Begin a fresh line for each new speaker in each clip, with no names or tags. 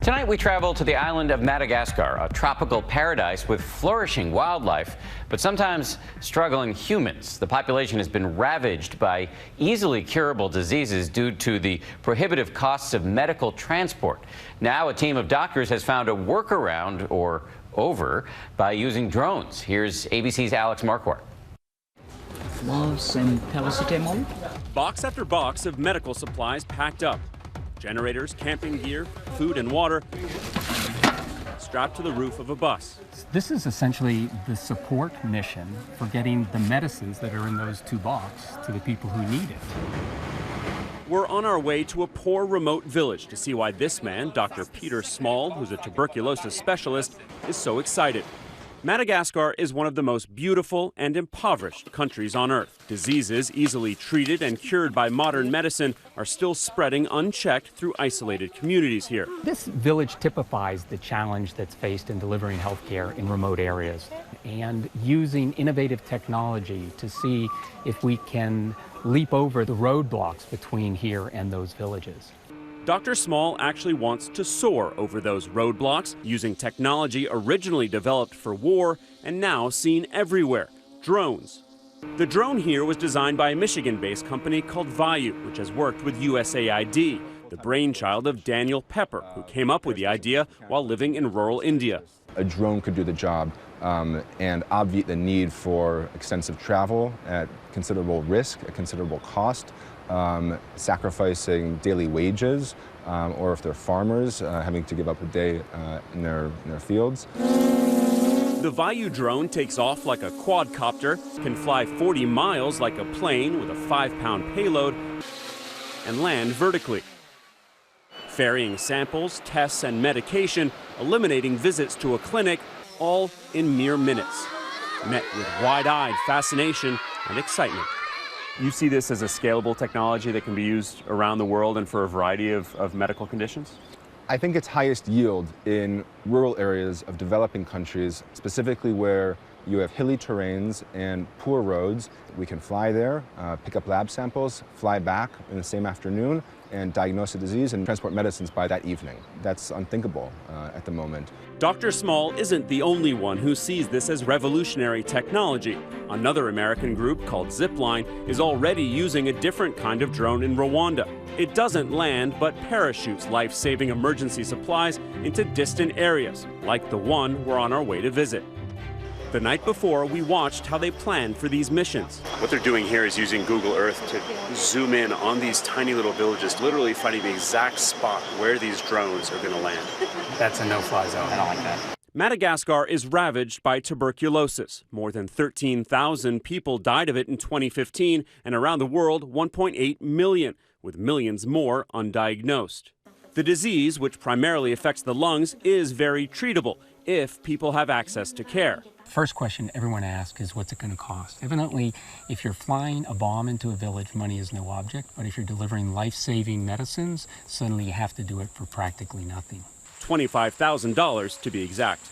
Tonight we travel to the island of Madagascar, a tropical paradise with flourishing wildlife, but sometimes struggling humans. The population has been ravaged by easily curable diseases due to the prohibitive costs of medical transport. Now a team of doctors has found a workaround by using drones. Here's ABC's Alex Marquardt.
Box after box of medical supplies packed up. Generators, camping gear, food and water strapped to the roof of a bus.
This is essentially the support mission for getting the medicines that are in those two boxes to the people who need it.
We're on our way to a poor remote village to see why this man, Dr. Peter Small, who's a tuberculosis specialist, is so excited. Madagascar is one of the most beautiful and impoverished countries on Earth. Diseases easily treated and cured by modern medicine are still spreading unchecked through isolated communities here.
This village typifies the challenge that's faced in delivering health care in remote areas and using innovative technology to see if we can leap over the roadblocks between here and those villages.
Dr. Small actually wants to soar over those roadblocks using technology originally developed for war and now seen everywhere, drones. The drone here was designed by a Michigan-based company called Vayu, which has worked with USAID, the brainchild of Daniel Pepper, who came up with the idea while living in rural India.
A drone could do the job and obviate the need for extensive travel at considerable risk, at considerable cost, sacrificing daily wages, or if they're farmers, having to give up a day in their fields.
The Vayu drone takes off like a quadcopter, can fly 40 miles like a plane with a 5-pound payload, and land vertically, ferrying samples, tests, and medication, eliminating visits to a clinic, all in mere minutes, met with wide-eyed fascination and excitement. You see this as a scalable technology that can be used around the world and for a variety of medical conditions?
I think it's highest yield in rural areas of developing countries, specifically where you have hilly terrains and poor roads. We can fly there, pick up lab samples, fly back in the same afternoon, and diagnose a disease and transport medicines by that evening. That's unthinkable at the moment.
Dr. Small isn't the only one who sees this as revolutionary technology. Another American group called Zipline is already using a different kind of drone in Rwanda. It doesn't land, but parachutes life-saving emergency supplies into distant areas, like the one we're on our way to visit. The night before, we watched how they planned for these missions. What they're doing here is using Google Earth to zoom in on these tiny little villages, literally finding the exact spot where these drones are going to land.
That's a no-fly zone. I don't like that.
Madagascar is ravaged by tuberculosis. More than 13,000 people died of it in 2015, and around the world, 1.8 million, with millions more undiagnosed. The disease, which primarily affects the lungs, is very treatable if people have access to care.
First question everyone asks is, what's it going to cost? Evidently, if you're flying a bomb into a village, money is no object. But if you're delivering life-saving medicines, suddenly you have to do it for practically nothing.
$25,000 to be exact.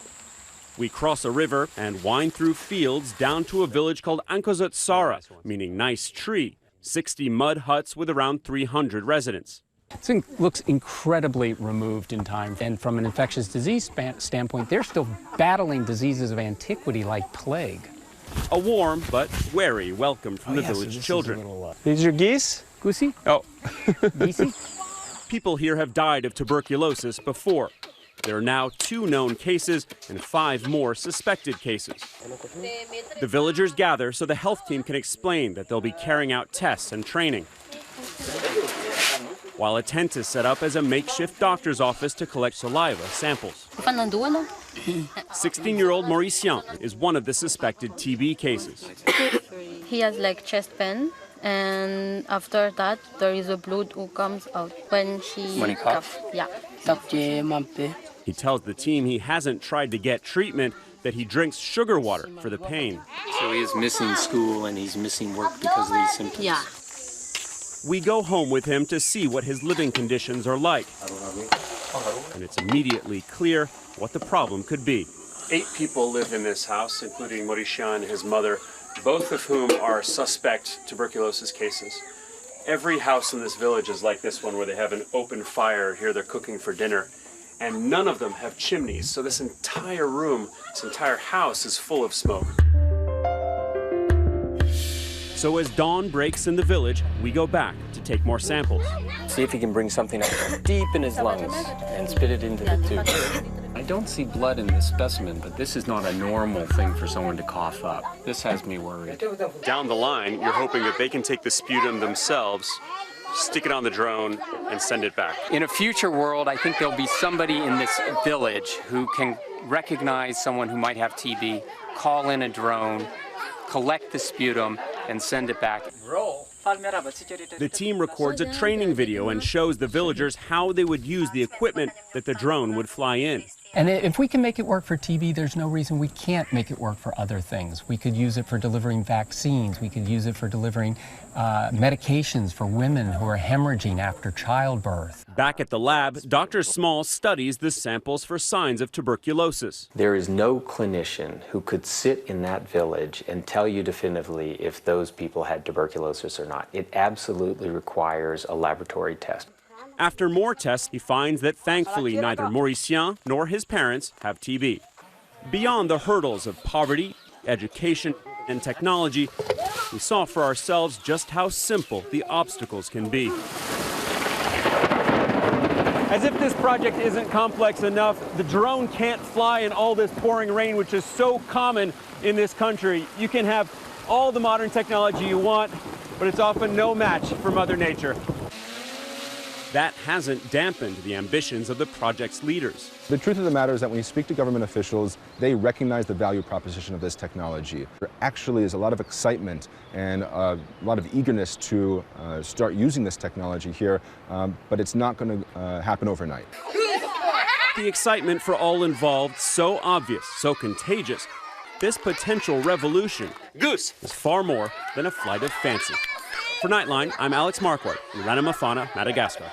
We cross a river and wind through fields down to a village called Ankozotsara, meaning nice tree. 60 mud huts with around 300 residents.
It looks incredibly removed in time, and from an infectious disease standpoint, they're still battling diseases of antiquity like plague.
A warm but wary welcome from the village children.
These are geese?
Goosey?
Oh.
Geesey?
People here have died of tuberculosis before. There are now 2 known cases and 5 more suspected cases. The villagers gather so the health team can explain that they'll be carrying out tests and training, while a tent is set up as a makeshift doctor's office to collect saliva samples. 16-year-old Mauricien is one of the suspected TB cases.
He has like chest pain, and after that there is a blood who comes out when he cough. Yeah.
He tells the team he hasn't tried to get treatment, that he drinks sugar water for the pain.
So he is missing school and he's missing work because of these symptoms.
Yeah.
We go home with him to see what his living conditions are like. And it's immediately clear what the problem could be. 8 people live in this house, including Mauricien and his mother, both of whom are suspect tuberculosis cases. Every house in this village is like this one, where they have an open fire. Here they're cooking for dinner. and none of them have chimneys. So this entire room, this entire house is full of smoke. So as dawn breaks in the village, we go back to take more samples.
See if he can bring something up deep in his lungs and spit it into the tube.
I don't see blood in this specimen, but this is not a normal thing for someone to cough up. This has me worried.
Down the line, you're hoping that they can take the sputum themselves, stick it on the drone, and send it back.
In a future world, I think there'll be somebody in this village who can recognize someone who might have TB, call in a drone, collect the sputum, and send it back.
The team records a training video and shows the villagers how they would use the equipment that the drone would fly in.
And if we can make it work for TB, there's no reason we can't make it work for other things. We could use it for delivering vaccines. We could use it for delivering medications for women who are hemorrhaging after childbirth.
Back at the lab, Dr. Small studies the samples for signs of tuberculosis.
There is no clinician who could sit in that village and tell you definitively if those people had tuberculosis or not. It absolutely requires a laboratory test.
After more tests, he finds that thankfully neither Mauricien nor his parents have TB. Beyond the hurdles of poverty, education, and technology, we saw for ourselves just how simple the obstacles can be. As if this project isn't complex enough, the drone can't fly in all this pouring rain, which is so common in this country. You can have all the modern technology you want, but it's often no match for Mother Nature. That hasn't dampened the ambitions of the project's leaders.
The truth of the matter is that when you speak to government officials, they recognize the value proposition of this technology. There actually is a lot of excitement and a lot of eagerness to start using this technology here, but it's not going to happen overnight.
The excitement for all involved so obvious, so contagious. This potential revolution is far more than a flight of fancy. For Nightline, I'm Alex Marquardt in Ranamafana, Madagascar.